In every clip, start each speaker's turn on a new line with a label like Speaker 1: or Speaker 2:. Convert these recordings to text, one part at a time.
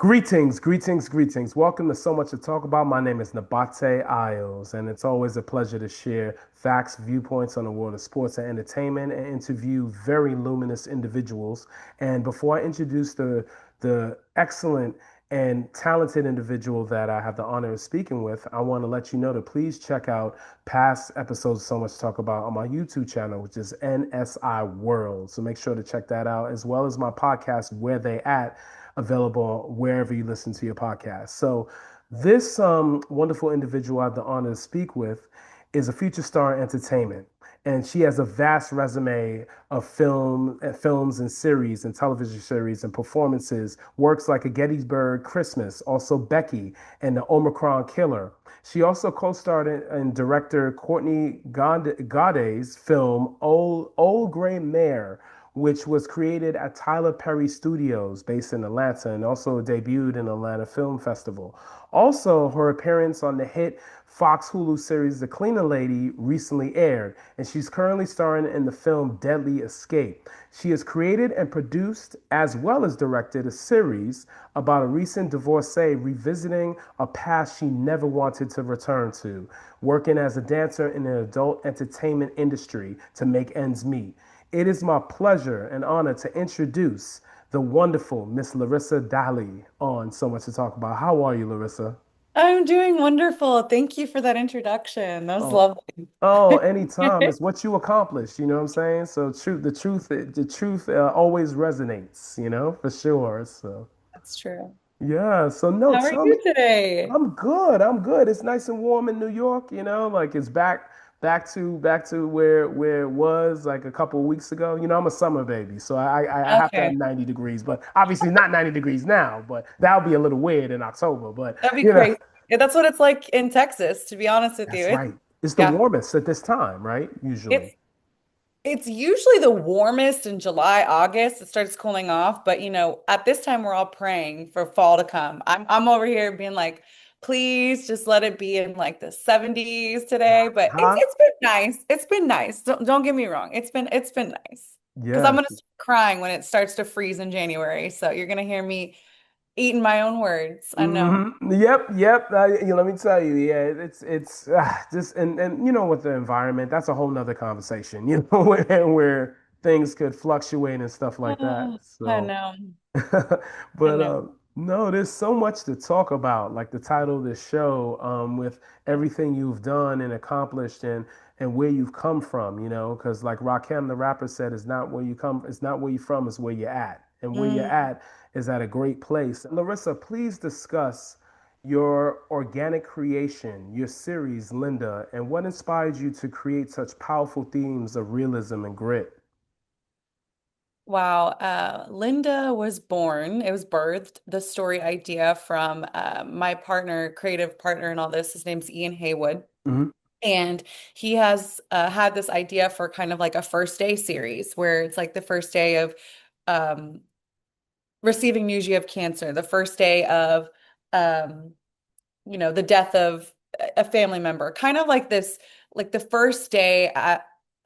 Speaker 1: Greetings, greetings, greetings. Welcome to So Much to Talk About. My name is Nabaté Isles, and it's always a pleasure to share facts, viewpoints on the world of sports and entertainment and interview very luminous individuals. And before I introduce the excellent and talented individual that I have the honor of speaking with, I want to let you know to please check out past episodes of So Much to Talk About on my YouTube channel, which is NSI World. So make sure to check that out, as well as my podcast, Where They At, available wherever you listen to your podcast. So, this wonderful individual I have the honor to speak with is a future star in entertainment. And she has a vast resume of films and series and television series and performances, works like A Gettysburg Christmas, also Becky and the Omicron Killer. She also co-starred in director Courtney Glaude's film Old Grey Mare, which was created at Tyler Perry Studios based in Atlanta and also debuted in Atlanta Film Festival. Also, her appearance on the hit Fox Hulu series The Cleaner Lady recently aired, and she's currently starring in the film Deadly Escape. She has created and produced, as well as directed, a series about a recent divorcee revisiting a past she never wanted to return to, working as a dancer in the adult entertainment industry to make ends meet. It is my pleasure and honor to introduce the wonderful Miss Larissa Dali on So Much to Talk About. How are you, Larissa?
Speaker 2: I'm doing wonderful. Thank you for that introduction. That was
Speaker 1: Oh,
Speaker 2: lovely.
Speaker 1: oh, anytime. It's what you accomplished, you know what I'm saying? So the truth always resonates, for sure. So
Speaker 2: That's true.
Speaker 1: yeah. So no,
Speaker 2: How are
Speaker 1: tell me.
Speaker 2: you today?
Speaker 1: I'm good. I'm good. It's nice and warm in New York, like it's back to where it was like a couple of weeks ago. I'm a summer baby, so I have to have
Speaker 2: Okay,
Speaker 1: 90 degrees, but obviously not 90 degrees now, but that'll be a little weird in October. But
Speaker 2: that'd be
Speaker 1: you know,
Speaker 2: crazy. Yeah, that's what it's like in Texas, to be honest with you.
Speaker 1: that's
Speaker 2: It's
Speaker 1: right. It's the
Speaker 2: yeah,
Speaker 1: warmest at this time, right? Usually.
Speaker 2: it's it's usually the warmest in July, August. It starts cooling off, but at this time we're all praying for fall to come. I'm over here being like, please just let it be in like the 70s today. But it's
Speaker 1: Huh?
Speaker 2: it's been nice. It's been nice. Don't get me wrong. It's been nice. Because I'm
Speaker 1: Yes.
Speaker 2: gonna start crying when it starts to freeze in January. So you're gonna hear me eating my own words. I know.
Speaker 1: Yep, yep. Let me tell you, yeah, it's just and with the environment, that's a whole nother conversation, where things could fluctuate and stuff like that.
Speaker 2: I
Speaker 1: So,
Speaker 2: know. I
Speaker 1: but
Speaker 2: know.
Speaker 1: no, there's so much to talk about, like the title of this show, with everything you've done and accomplished and where you've come from, because like Rakim the rapper said, it's not where you're from, it's where you're at. And where you're
Speaker 2: Mm.
Speaker 1: at is at a great place. Larissa, please discuss your organic creation, your series, Linda, and what inspired you to create such powerful themes of realism and grit.
Speaker 2: Wow. Linda was born, it was birthed, the story idea from my partner, creative partner, and all this. His name's Ian Haywood.
Speaker 1: Hmm.
Speaker 2: And he has had this idea for kind of like a first day series where it's like the first day of um, receiving news you have cancer, the first day of um, the death of a family member, kind of like this, like the first day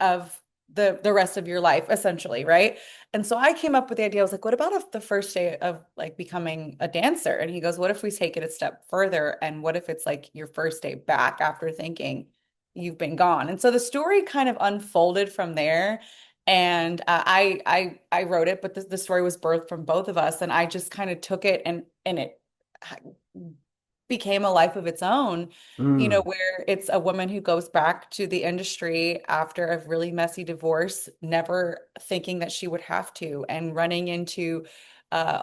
Speaker 2: of the rest of your life, essentially, right? And so I came up with the idea. I was like, what about if the first day of like becoming a dancer? And he goes, what if we take it a step further? And what if it's like your first day back after thinking you've been gone? And so the story kind of unfolded from there. And I wrote it, but the story was birthed from both of us. And I just kind of took it and it became a life of its own,
Speaker 1: Mm.
Speaker 2: where it's a woman who goes back to the industry after a really messy divorce, never thinking that she would have to, and running into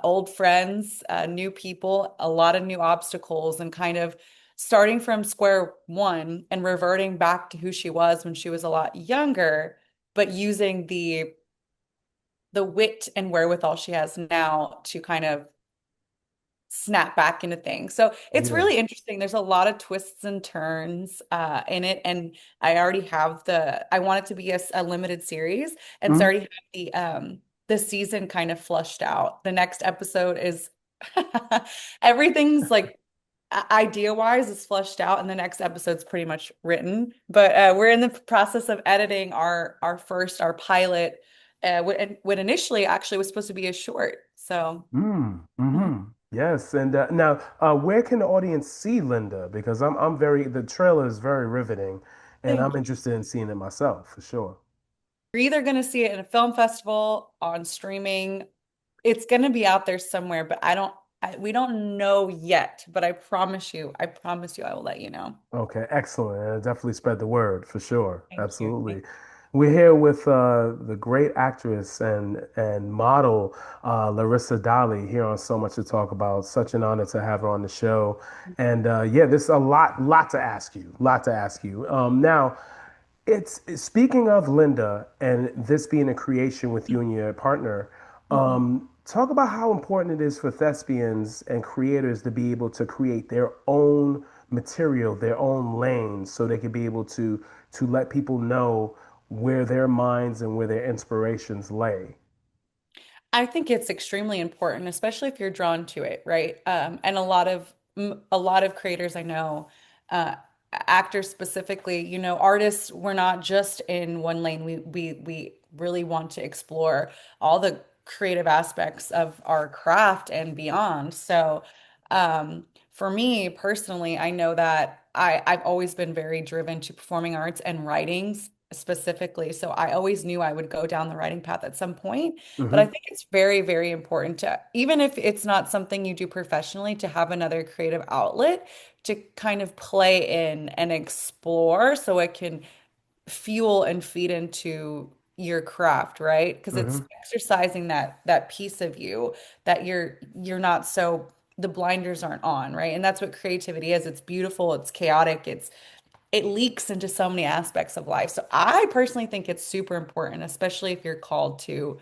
Speaker 2: old friends, new people, a lot of new obstacles, and kind of starting from square one and reverting back to who she was when she was a lot younger, but using the wit and wherewithal she has now to kind of snap back into things. So it's
Speaker 1: Yeah.
Speaker 2: really interesting. There's a lot of twists and turns in it. And I want it to be a limited series. And so I
Speaker 1: Mhm.
Speaker 2: already have the season kind of flushed out. The next episode is everything's like idea wise is flushed out and the next episode's pretty much written. But we're in the process of editing our pilot, what initially actually was supposed to be a short. So
Speaker 1: Mm.
Speaker 2: mhm.
Speaker 1: Hmm. Yes, and now where can the audience see Linda? Because I'm very the trailer is very riveting, and I'm
Speaker 2: Thank you.
Speaker 1: interested in seeing it myself for sure.
Speaker 2: You're either going to see it in a film festival, on streaming. It's going to be out there somewhere, but we don't know yet. But I promise you, I will let you know.
Speaker 1: Okay, excellent. And definitely spread the word for sure.
Speaker 2: Thank you.
Speaker 1: Absolutely. We're here with the great actress and model Larissa Dali here on So Much to Talk About. Such an honor to have her on the show. And yeah, there's a lot to ask you. Lot to ask you. Now, it's speaking of Linda and this being a creation with you and your partner.
Speaker 2: Mhm.
Speaker 1: Talk about how important it is for thespians and creators to be able to create their own material, their own lane, so they can be able to let people know where their minds and where their inspirations lay.
Speaker 2: I think it's extremely important, especially if you're drawn to it, right? And a lot of creators I know, uh, actors specifically, artists, we're not just in one lane. We really want to explore all the creative aspects of our craft and beyond. So, for me personally, I know that I've always been very driven to performing arts and writings specifically. So I always knew I would go down the writing path at some point. But I
Speaker 1: Hmm.
Speaker 2: think it's very, very important to, even if it's not something you do professionally, to have another creative outlet to kind of play in and explore so it can fuel and feed into your craft, right? Because it's
Speaker 1: Hmm.
Speaker 2: exercising that piece of you that you're not so the blinders aren't on, right? And that's what creativity is. It's beautiful, it's chaotic, it leaks into so many aspects of life. So I personally think it's super important, especially if you're called to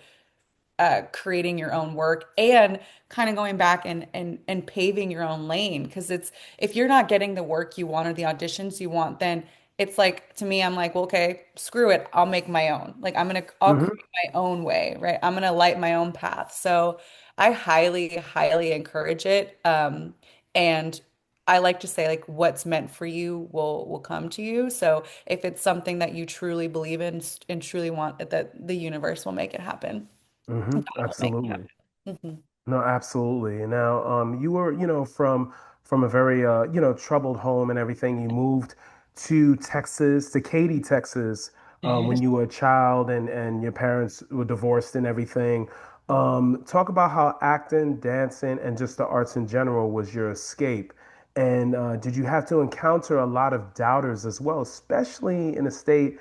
Speaker 2: creating your own work and kind of going back and paving your own lane. Because it's if you're not getting the work you want or the auditions you want, then it's like to me, I'm like, well, okay, screw it. I'll make my own. Like I'll create
Speaker 1: Hmm.
Speaker 2: my own way, right? I'm gonna light my own path. So I highly, highly encourage it. And I like to say like what's meant for you will come to you. So if it's something that you truly believe in and truly want, that the universe will make it happen.
Speaker 1: Hmm.
Speaker 2: God will make it
Speaker 1: Absolutely.
Speaker 2: happen. Mhm.
Speaker 1: No, absolutely. And now, you were, from a very, troubled home and everything. You moved to Texas, to Katy, Texas, when you were a child, and your parents were divorced and everything. Talk about how acting, dancing, and just the arts in general was your escape. And did you have to encounter a lot of doubters as well, especially in a state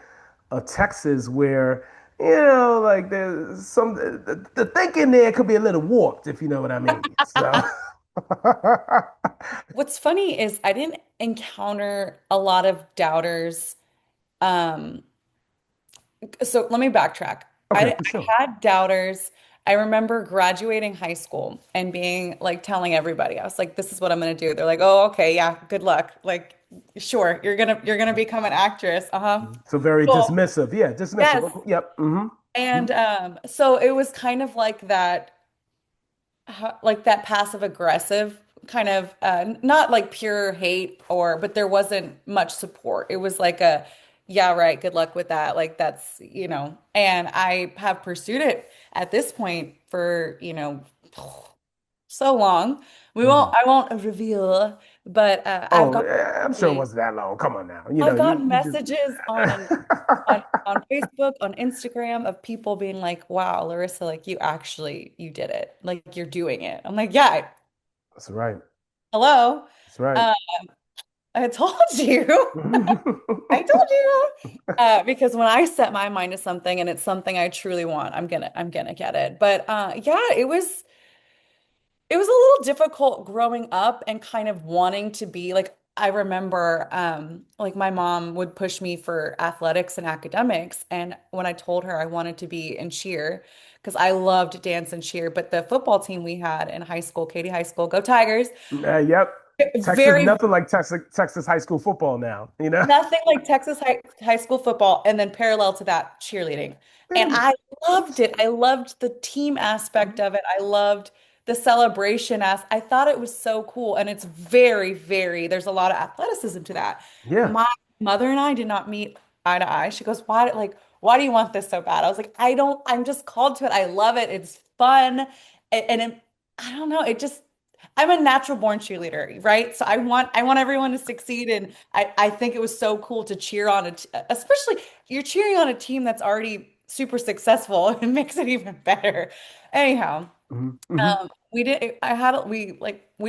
Speaker 1: of Texas where like there's the thinking there could be a little warped, if you know what I mean. So,
Speaker 2: What's funny is I didn't encounter a lot of doubters. Um, so let me backtrack.
Speaker 1: okay, for
Speaker 2: I
Speaker 1: sure.
Speaker 2: had doubters. I remember graduating high school and being like telling everybody, I was like, this is what I'm gonna do. They're like, oh, okay, yeah, good luck. Like, sure, you're gonna become an actress. Uh-huh.
Speaker 1: So very
Speaker 2: Cool.
Speaker 1: dismissive. Yeah, dismissive.
Speaker 2: Yes.
Speaker 1: Yep. Hmm.
Speaker 2: And so it was kind of like that like that passive aggressive kind of not like pure hate or but there wasn't much support. It was like a yeah, right, good luck with that. Like that's, and I have pursued it at this point for, so long.
Speaker 1: Hmm.
Speaker 2: I won't reveal, but
Speaker 1: Oh, I'm sure it wasn't that long. Come on now.
Speaker 2: I've gotten
Speaker 1: You just.
Speaker 2: messages on Facebook, on Instagram of people being like, "Wow, Larissa, like you did it. Like you're doing it." I'm like, "Yeah,
Speaker 1: That's right.
Speaker 2: hello.
Speaker 1: That's right.
Speaker 2: Uh, I told you. I told you." Because when I set my mind to something and it's something I truly want, I'm gonna get it. But yeah, it was a little difficult growing up and kind of wanting to be like I remember like my mom would push me for athletics and academics and when I told her I wanted to be in cheer because I loved dance and cheer but the football team we had in high school, Katy High School, go Tigers,
Speaker 1: Yep. Texas,
Speaker 2: very
Speaker 1: nothing like Texas high school football now, you know?
Speaker 2: nothing like Texas high school football, and then parallel to that, cheerleading. And
Speaker 1: Damn.
Speaker 2: I loved it. I loved the team aspect of it. I loved the celebration as I thought it was so cool. And it's very, very, there's a lot of athleticism to that.
Speaker 1: Yeah.
Speaker 2: My mother and I did not meet eye to eye. She goes, why do you want this so bad? I was like, I'm just called to it. I love it. It's fun. And I don't know, it just I'm a natural born cheerleader, right? So I want everyone to succeed, and I think it was so cool to cheer on especially you're cheering on a team that's already super successful. It makes it even better. Anyhow,
Speaker 1: Hmm. Hmm.
Speaker 2: we did I had we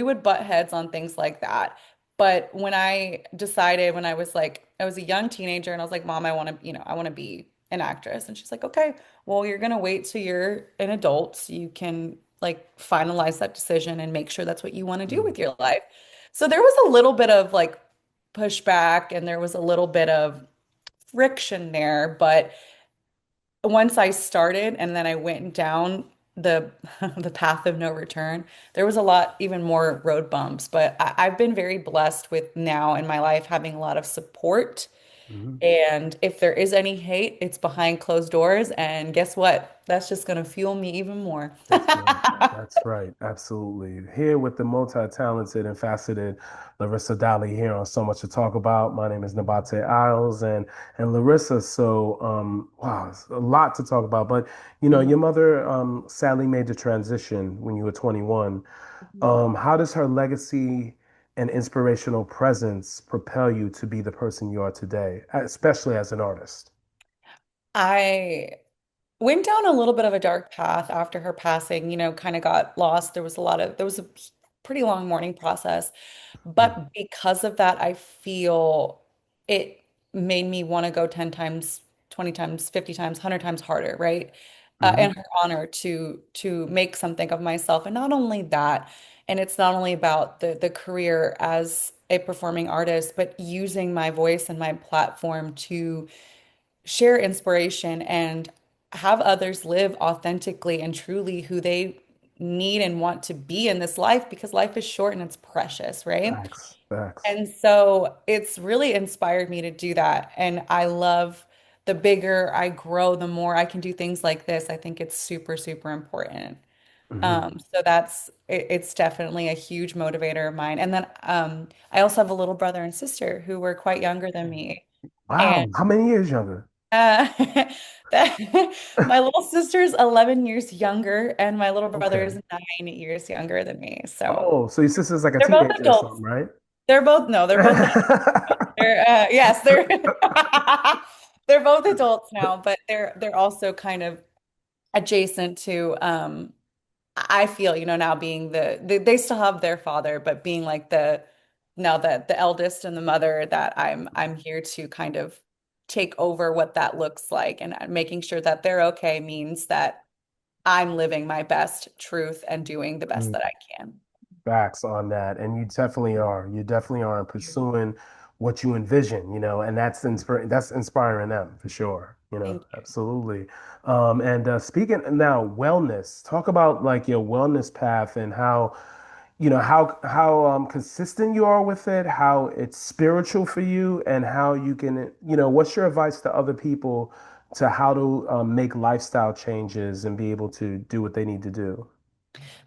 Speaker 2: would butt heads on things like that. But when I decided when I was a young teenager and I was like, Mom, I want to be an actress. And she's like, okay, well, you're gonna wait till you're an adult so you can like finalize that decision and make sure that's what you want to do with your life. So there was a little bit of like pushback and there was a little bit of friction there, but once I started and then I went down the the path of no return, there was a lot even more road bumps. But I've been very blessed with now in my life having a lot of support.
Speaker 1: Hmm.
Speaker 2: And if there is any hate, it's behind closed doors. And guess what? That's just going to fuel me even more.
Speaker 1: That's right. That's right. Absolutely. Here with the multi-talented and faceted Larissa Dali here on So Much to Talk About. My name is Nabaté Isles and Larissa. So wow, it's a lot to talk about. But
Speaker 2: Mhm.
Speaker 1: your mother sadly made the transition when you were 21. How does her legacy and inspirational presence propel you to be the person you are today, especially as an artist?
Speaker 2: I went down a little bit of a dark path after her passing, kind of got lost. There was a pretty long mourning process.
Speaker 1: Mm.
Speaker 2: But because of that, I feel it made me want to go 10 times, 20 times, 50 times, 100 times harder, right? In
Speaker 1: Hmm.
Speaker 2: her honor to make something of myself. And not only that, and it's not only about the career as a performing artist, but using my voice and my platform to share inspiration and have others live authentically and truly who they need and want to be in this life because life is short and it's precious, right?
Speaker 1: Facts. Facts.
Speaker 2: And so it's really inspired me to do that. And I love the bigger I grow, the more I can do things like this. I think it's super, super important.
Speaker 1: Hmm.
Speaker 2: So it's definitely a huge motivator of mine. And then I also have a little brother and sister who were quite younger than me. And
Speaker 1: Wow. How many years younger?
Speaker 2: uh, my little sister's 11 years younger, and my little brother is
Speaker 1: Okay.
Speaker 2: 9 years younger than me. So
Speaker 1: Oh, so your sister's like a
Speaker 2: they're both
Speaker 1: teenager or
Speaker 2: adults.
Speaker 1: something, right?
Speaker 2: They're both, no, they're both adults. Yes, they're they're both adults now, but they're also kind of adjacent to I feel, now being they still have their father, but being like now the eldest and the mother that I'm here to kind of take over what that looks like and making sure that they're okay means that I'm living my best truth and doing the best that I can.
Speaker 1: Facts on that. And you definitely are. You definitely are pursuing what you envision, and that's inspiring them for sure,
Speaker 2: Thank you.
Speaker 1: absolutely. And speaking now, wellness, talk about like your wellness path and how, how consistent you are with it, how it's spiritual for you, and how you can, what's your advice to other people to how to make lifestyle changes and be able to do what they need to do?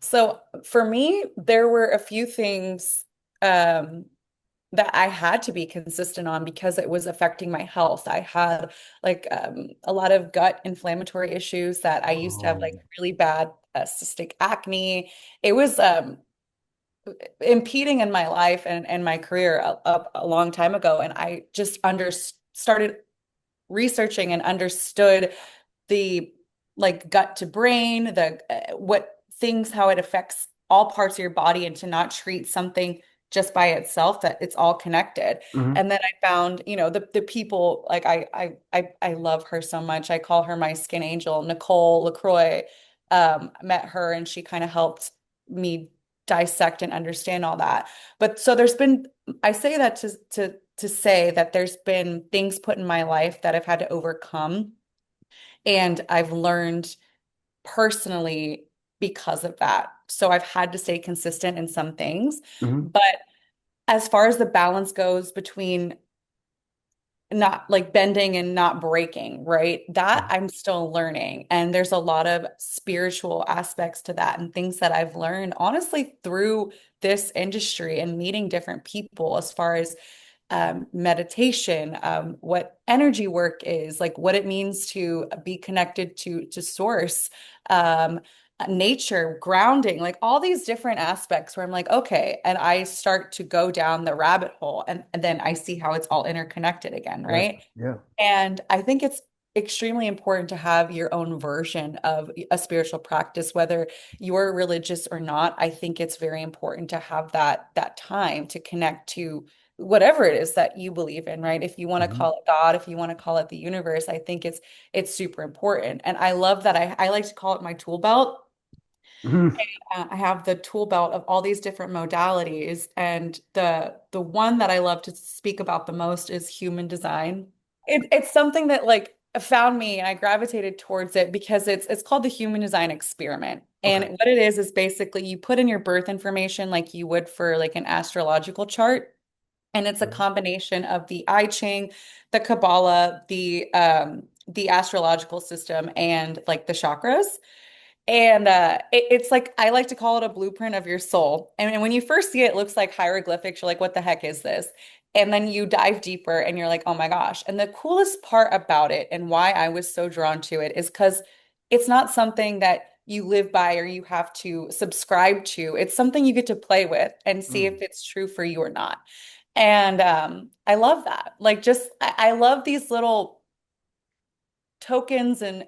Speaker 2: So for me, there were a few things um, that I had to be consistent on because it was affecting my health. I had like a lot of gut inflammatory issues that I used to have like
Speaker 1: Oh.
Speaker 2: really bad cystic acne. It was impeding in my life and my career a long time ago. And I just started researching and understood the like gut to brain, the what things, how it affects all parts of your body, and to not treat something just by itself, that it's all connected.
Speaker 1: Hmm.
Speaker 2: And then I found, the people like I love her so much. I call her my skin angel, Nicole LaCroix. Met her and she kind of helped me dissect and understand all that. But so there's been, I say that to say that there's been things put in my life that I've had to overcome and I've learned personally because of that. So I've had to stay consistent in some things.
Speaker 1: Hmm.
Speaker 2: But as far as the balance goes between not like bending and not breaking, right? That I'm still learning. And there's a lot of spiritual aspects to that and things that I've learned honestly through this industry and meeting different people as far as meditation, what energy work is, like what it means to be connected to source, um, nature, grounding, like all these different aspects where I'm like, okay, and I start to go down the rabbit hole and then I see how it's all interconnected again,
Speaker 1: Yeah.
Speaker 2: right?
Speaker 1: Yeah.
Speaker 2: And I think it's extremely important to have your own version of a spiritual practice, whether you're religious or not. I think it's very important to have that time to connect to whatever it is that you believe in, right? If you want to
Speaker 1: Hmm.
Speaker 2: call it God, if you want to call it the universe, I think it's super important. And I love that I like to call it my tool belt.
Speaker 1: Hmm.
Speaker 2: I have the tool belt of all these different modalities, and the one that I love to speak about the most is human design. It's something that like found me, and I gravitated towards it because it's called the human design experiment. And
Speaker 1: Okay.
Speaker 2: what it is basically you put in your birth information like you would for like an astrological chart, and it's a
Speaker 1: Mhm.
Speaker 2: combination of the I Ching, the Kabbalah, the astrological system, and like the chakras. And it's like I like to call it a blueprint of your soul. And when you first see it, it looks like hieroglyphics. You're like, what the heck is this? And then you dive deeper and you're like, oh my gosh. And the coolest part about it and why I was so drawn to it is because it's not something that you live by or you have to subscribe to. It's something you get to play with and see if
Speaker 1: Mm.
Speaker 2: it's true for you or not. And I love that. Like just I love these little tokens and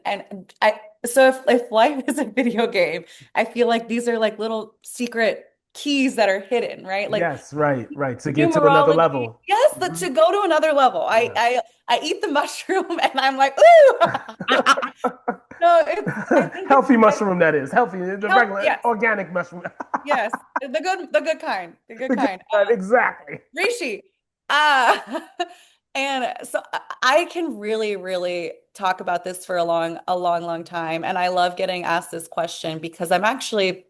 Speaker 2: I so if life is a video game, I feel like these are like little secret keys that are hidden, right? Like
Speaker 1: Yes, right, right. To get to another
Speaker 2: numerology.
Speaker 1: level.
Speaker 2: Yes,
Speaker 1: Hmm.
Speaker 2: to go to another level. I
Speaker 1: Yeah.
Speaker 2: I I eat the mushroom and I'm like, ooh. No, I think it's
Speaker 1: Healthy mushroom, that is. Healthy, the
Speaker 2: health.
Speaker 1: regular
Speaker 2: Yes,
Speaker 1: organic mushroom.
Speaker 2: yes. The good kind. The good
Speaker 1: The good
Speaker 2: kind.
Speaker 1: kind, exactly.
Speaker 2: Rishi. Uh, and so I can really, really talk about this for long time. And I love getting asked this question because I'm actually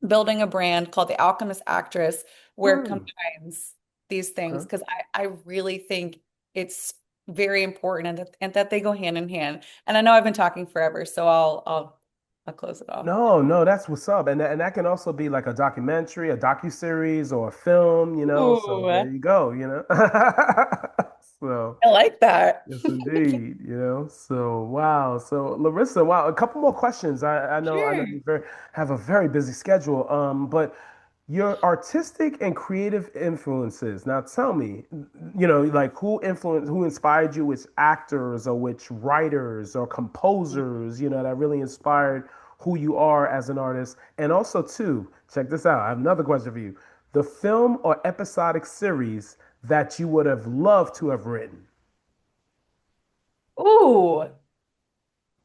Speaker 2: building a brand called The Alchemist Actress where it
Speaker 1: Mm.
Speaker 2: combines these things
Speaker 1: Okay.
Speaker 2: because I really think it's very important and that they go hand in hand. And I know I've been talking forever, so I'll close it off.
Speaker 1: No, no, that's what's up. And that can also be like a documentary, a docu-series, or a film, So there
Speaker 2: Ooh,
Speaker 1: you go. So
Speaker 2: I like that.
Speaker 1: yes, indeed. So wow. So Larissa, wow, a couple more questions. I know
Speaker 2: Sure.
Speaker 1: you have a very busy schedule. But your artistic and creative influences. Now tell me, like who inspired you, which actors or which writers or composers, that really inspired who you are as an artist. And also too, check this out. I have another question for you. The film or episodic series that you would have loved to have written.
Speaker 2: Ooh,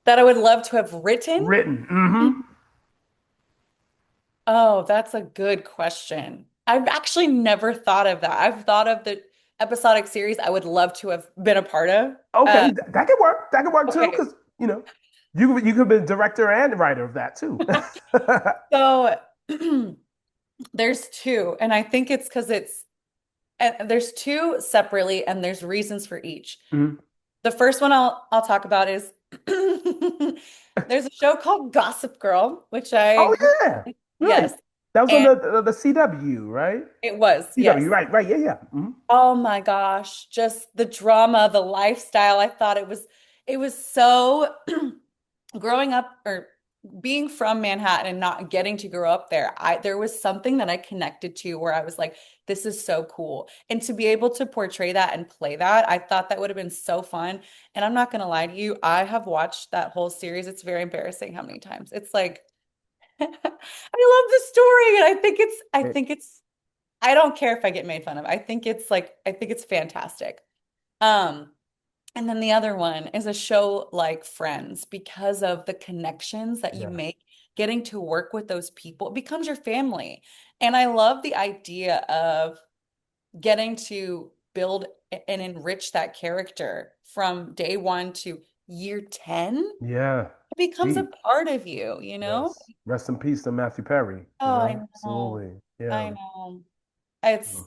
Speaker 2: that I would love to have written.
Speaker 1: Written. Mm-hmm.
Speaker 2: Oh, that's a good question. I've actually never thought of that. I've thought of the episodic series I would love to have been a part of.
Speaker 1: Okay,
Speaker 2: Uh,
Speaker 1: that could work. That could work too,
Speaker 2: okay.
Speaker 1: because you could be director and writer of that too.
Speaker 2: So there's two, and I think it's because and there's two separately, and there's reasons for each.
Speaker 1: Mhm.
Speaker 2: The first one I'll talk about is there's a show called Gossip Girl, which I
Speaker 1: Oh
Speaker 2: grew
Speaker 1: yeah,
Speaker 2: yes,
Speaker 1: right. That was on
Speaker 2: and
Speaker 1: the CW, right?
Speaker 2: it was,
Speaker 1: CW,
Speaker 2: yes.
Speaker 1: right, right, yeah, yeah. Mhm.
Speaker 2: Oh my gosh, just the drama, the lifestyle. I thought it was so growing up or being from Manhattan and not getting to grow up there. There was something that I connected to where I was like, this is so cool. And to be able to portray that and play that, I thought that would have been so fun. And I'm not gonna lie to you, I have watched that whole series. It's very embarrassing how many times. It's like I love the story and I
Speaker 1: It-
Speaker 2: think it's I don't care if I get made fun of. I think it's fantastic. Um, and then the other one is a show like Friends because of the connections that you
Speaker 1: yeah,
Speaker 2: make getting to work with those people. It becomes your family. And I love the idea of getting to build and enrich that character from day one to year 10.
Speaker 1: yeah.
Speaker 2: It becomes a
Speaker 1: Deep.
Speaker 2: part of you, you know?
Speaker 1: Yes. Rest in peace to Matthew Perry.
Speaker 2: Oh, I know.
Speaker 1: Absolutely. Yeah.
Speaker 2: I know. It's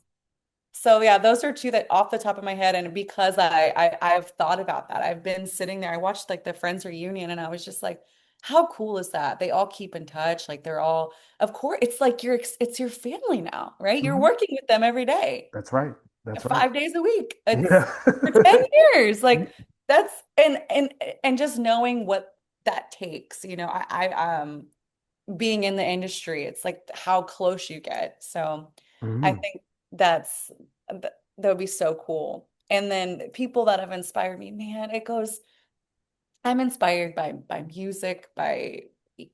Speaker 2: So yeah, those are two that off the top of my head, and because I've thought about that, I've been sitting there. I watched like the Friends reunion, and I was just like, how cool is that? They all keep in touch, like they're all, of course, it's like it's your family now, right? You're
Speaker 1: Mhm.
Speaker 2: working with them every day,
Speaker 1: That's right. That's right.
Speaker 2: 5 days a week. It's
Speaker 1: Yeah.
Speaker 2: for 10 years. Like that's and just knowing what that takes, I being in the industry. It's like how close you get. So I
Speaker 1: Hmm.
Speaker 2: think that would be so cool. And then people that have inspired me, man, it goes, I'm inspired by music, by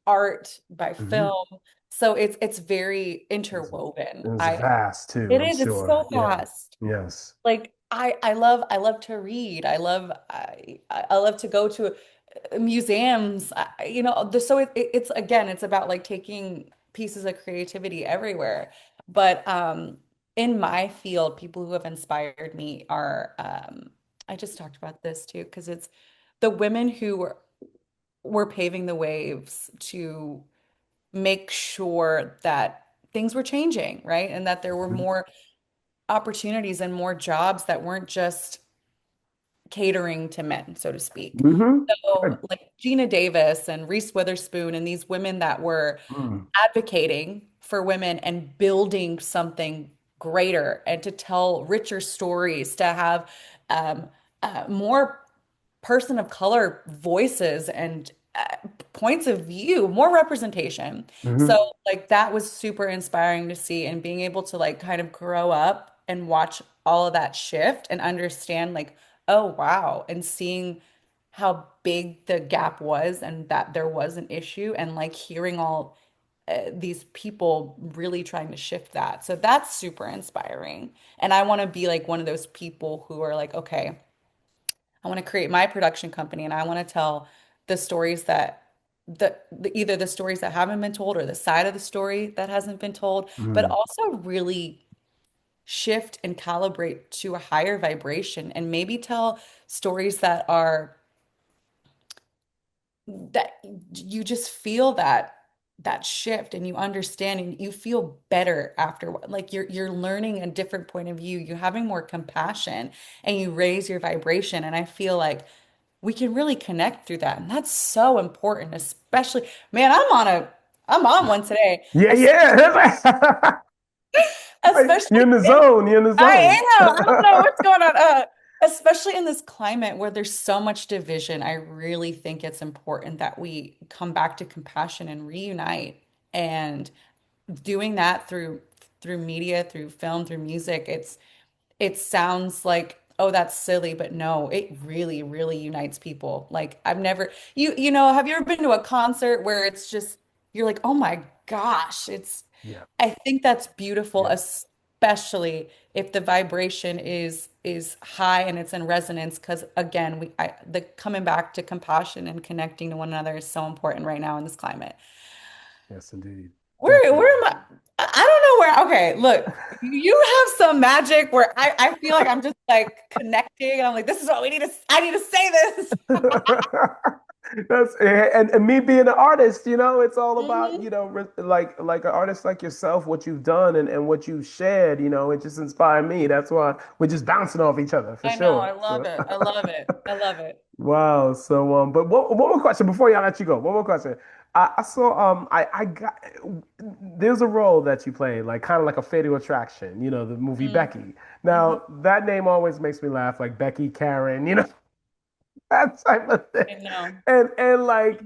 Speaker 2: art, by
Speaker 1: Hmm.
Speaker 2: film. So it's very
Speaker 1: It's,
Speaker 2: interwoven.
Speaker 1: it's vast too,
Speaker 2: It
Speaker 1: I'm
Speaker 2: is, it's
Speaker 1: sure.
Speaker 2: so
Speaker 1: Yeah.
Speaker 2: vast.
Speaker 1: Yes.
Speaker 2: Like I love to read. I love to go to museums. So it's again, it's about like taking pieces of creativity everywhere. But in my field, people who have inspired me are I just talked about this too, because it's the women who were paving the waves to make sure that things were changing, right? And that there were
Speaker 1: Hmm.
Speaker 2: more opportunities and more jobs that weren't just catering to men, so to speak.
Speaker 1: Hmm.
Speaker 2: So,
Speaker 1: Good.
Speaker 2: like Gina Davis and Reese Witherspoon and these women that were
Speaker 1: Mm.
Speaker 2: advocating for women and building something greater and to tell richer stories, to have um, more person of color voices and points of view, more representation. So,
Speaker 1: Hmm.
Speaker 2: like, that was super inspiring to see and being able to, like, kind of grow up and watch all of that shift and understand, like, oh, wow, and seeing how big the gap was and that there was an issue and like hearing all these people really trying to shift that. So that's super inspiring. And I want to be like one of those people who are like, okay, I want to create my production company and I want to tell the stories that either the stories that haven't been told or the side of the story that hasn't been told, but
Speaker 1: Mm.
Speaker 2: also really shift and calibrate to a higher vibration and maybe tell stories that you just feel that shift and you understand and you feel better after like you're learning a different point of view, you're having more compassion and you raise your vibration. And I feel like we can really connect through that. And that's so important, especially, man, I'm on one today.
Speaker 1: Yeah, yeah. You're
Speaker 2: Especially
Speaker 1: in the zone. You're in the
Speaker 2: I
Speaker 1: zone.
Speaker 2: am. I don't know what's going on. Especially in this climate where there's so much division, I really think it's important that we come back to compassion and reunite. And doing that through media, through film, through music, it sounds like, oh, that's silly, but no, it really, really unites people. Like I've never, have you ever been to a concert where it's just you're like, oh my gosh,
Speaker 1: Yeah,
Speaker 2: I think that's beautiful,
Speaker 1: yeah.
Speaker 2: especially if the vibration is high and it's in resonance. Because again, the coming back to compassion and connecting to one another is so important right now in this climate.
Speaker 1: Yes, indeed.
Speaker 2: Where
Speaker 1: Definitely.
Speaker 2: am I don't know where. Okay, look, you have some magic where I feel like I'm just like connecting and I'm like, this is what we need to, I need to say this.
Speaker 1: That's and me being an artist, it's all about,
Speaker 2: Mhm.
Speaker 1: like an artist like yourself, what you've done and what you've shared, it just inspired me. That's why we're just bouncing off each other for
Speaker 2: I know,
Speaker 1: sure.
Speaker 2: I love
Speaker 1: So
Speaker 2: it. I love it. I love it.
Speaker 1: wow. So but one more question before y'all let you go. One more question. I saw I got there's a role that you played, like kind of like a fatal attraction, the movie
Speaker 2: Mm,
Speaker 1: Becky.
Speaker 2: mhm.
Speaker 1: Now that name always makes me laugh, like Becky Karen, that type of thing.
Speaker 2: I know.
Speaker 1: And like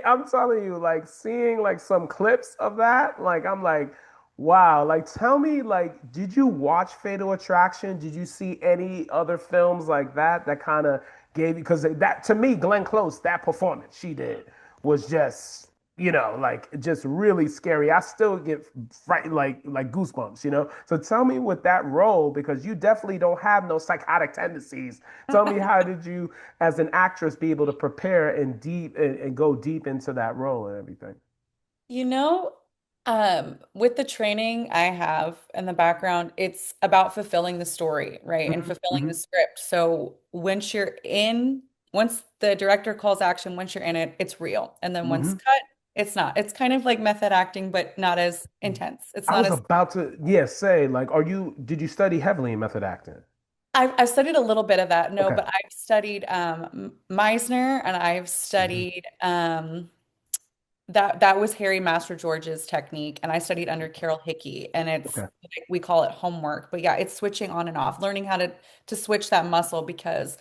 Speaker 1: I'm telling you, like seeing like some clips of that, like I'm like, wow, like tell me, like, did you watch Fatal Attraction? Did you see any other films like that kind of gave you, because that to me, Glenn Close, that performance she did was just, like just really scary. I still get fright like goosebumps, So tell me with that role, because you definitely don't have no psychotic tendencies. Tell me, how did you as an actress be able to prepare and go deep into that role and everything?
Speaker 2: You know, with the training I have in the background, it's about fulfilling the story, right? And
Speaker 1: Hmm.
Speaker 2: fulfilling the
Speaker 1: Hmm.
Speaker 2: script. So once the director calls action, once you're in it, it's real. And then once
Speaker 1: Hmm.
Speaker 2: cut, it's not. It's kind of like method acting, but not as intense. It's
Speaker 1: I
Speaker 2: not
Speaker 1: was
Speaker 2: as
Speaker 1: about to, yeah, say, like, did you study heavily in method acting?
Speaker 2: I've studied a little bit of that, no,
Speaker 1: Okay.
Speaker 2: but I've studied Meisner and I've
Speaker 1: Hmm.
Speaker 2: studied that was Harry Master George's technique, and I studied under Carol Hickey, and it's
Speaker 1: Okay.
Speaker 2: like, we call it homework. But yeah, it's switching on and off, learning how to switch that muscle because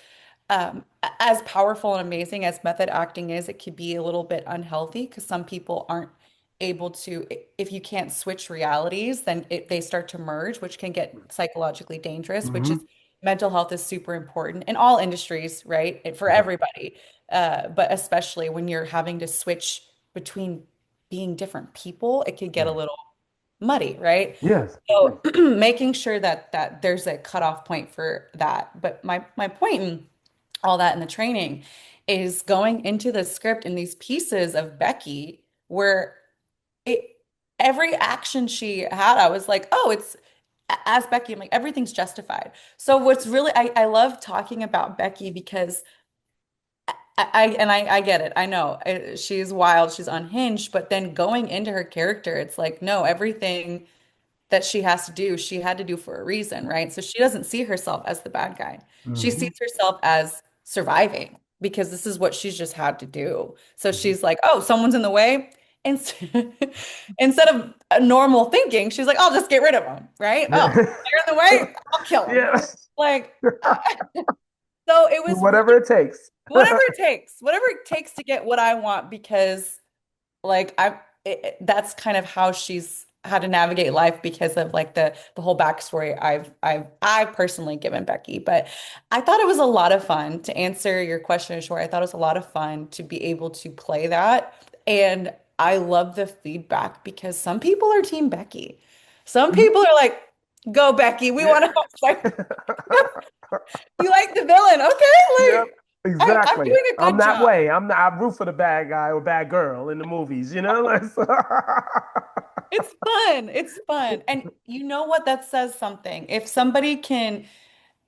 Speaker 2: as powerful and amazing as method acting is, it could be a little bit unhealthy because some people aren't able to, if you can't switch realities, then they start to merge, which can get psychologically dangerous, which is
Speaker 1: Hmm.
Speaker 2: mental health is super important in all industries, right? And for
Speaker 1: Right.
Speaker 2: everybody. But especially when you're having to switch between being different people, it can get a
Speaker 1: Yeah.
Speaker 2: little muddy, right?
Speaker 1: Yes.
Speaker 2: So making sure that there's a cutoff point for that. But my point in all that in the training is going into the script in these pieces of Becky where it every action she had, I was like, oh, it's as Becky, I'm like, everything's justified. So what's really I love talking about Becky because I get it. I know she's wild, she's unhinged, but then going into her character, it's like, no, everything that she has to do, she had to do for a reason, right? So she doesn't see herself as the bad guy. She
Speaker 1: Hmm.
Speaker 2: sees herself as surviving because this is what she's just had to do. So she's like, oh, someone's in the way. And instead of a normal thinking, she's like, I'll just get rid of them, right? Oh,
Speaker 1: Yeah.
Speaker 2: they're in the way, I'll kill them.
Speaker 1: Yeah.
Speaker 2: Like, so it was really
Speaker 1: Whatever it takes.
Speaker 2: whatever it takes to get what I want because like that's kind of how she's how to navigate life because of like the whole backstory I've personally given Becky. But I thought it was a lot of fun to answer your question short. I thought it was a lot of fun to be able to play that. And I love the feedback because some people are Team Becky. Some
Speaker 1: Mhm.
Speaker 2: people are like, go Becky, we
Speaker 1: Yeah.
Speaker 2: want to like you like the villain. Okay,
Speaker 1: Yep.
Speaker 2: like I'm
Speaker 1: Exactly.
Speaker 2: doing a
Speaker 1: I'm
Speaker 2: good
Speaker 1: that
Speaker 2: job.
Speaker 1: way. I root for the bad guy or bad girl in the movies, you know?
Speaker 2: It's fun. It's fun. And you know what? That says something. If somebody can,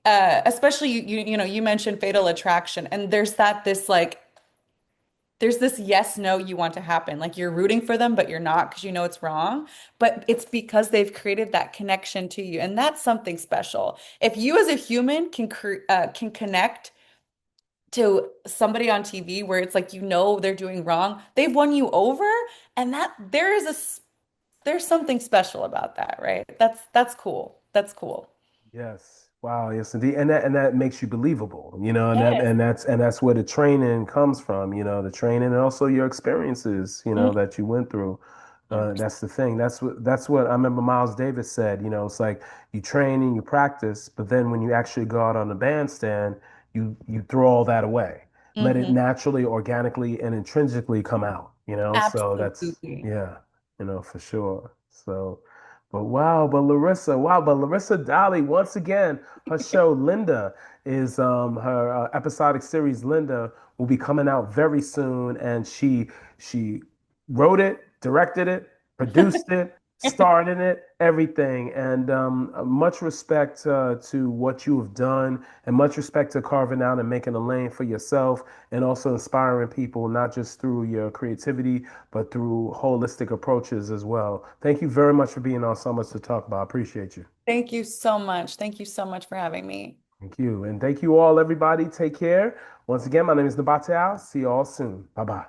Speaker 2: especially you mentioned Fatal Attraction, and there's this like, there's this yes, no you want to happen. Like you're rooting for them, but you're not because you know it's wrong. But it's because they've created that connection to you. And that's something special. If you as a human can connect to somebody on TV where it's like, they're doing wrong, they've won you over. And that there's something special about that, right? That's cool. That's cool.
Speaker 1: Yes. Wow. Yes, indeed. And that makes you believable, you know, and that
Speaker 2: Yes.
Speaker 1: and that's where the training comes from, you know, the training and also your experiences, you know, that you went through.
Speaker 2: 100%.
Speaker 1: That's the thing. That's what I remember Miles Davis said, you know, it's like you train and you practice, but then when you actually go out on the bandstand, you throw all that away. Let it
Speaker 2: Hmm.
Speaker 1: naturally, organically, and intrinsically come out, you know? So that's
Speaker 2: Absolutely.
Speaker 1: yeah, you know, for sure. So but Larissa Dali, once again, her show Linda is her episodic series Linda will be coming out very soon, and she wrote it, directed it, produced it, starred in it, everything. And much respect to what you have done, and much respect to carving out and making a lane for yourself, and also inspiring people not just through your creativity but through holistic approaches as well. Thank you very much for being on So Much to Talk About. I appreciate you.
Speaker 2: Thank you so much. Thank you so much for having me.
Speaker 1: Thank you. And thank you all, everybody. Take care. Once again, my name is Nabaté Isles. See you all soon. Bye bye.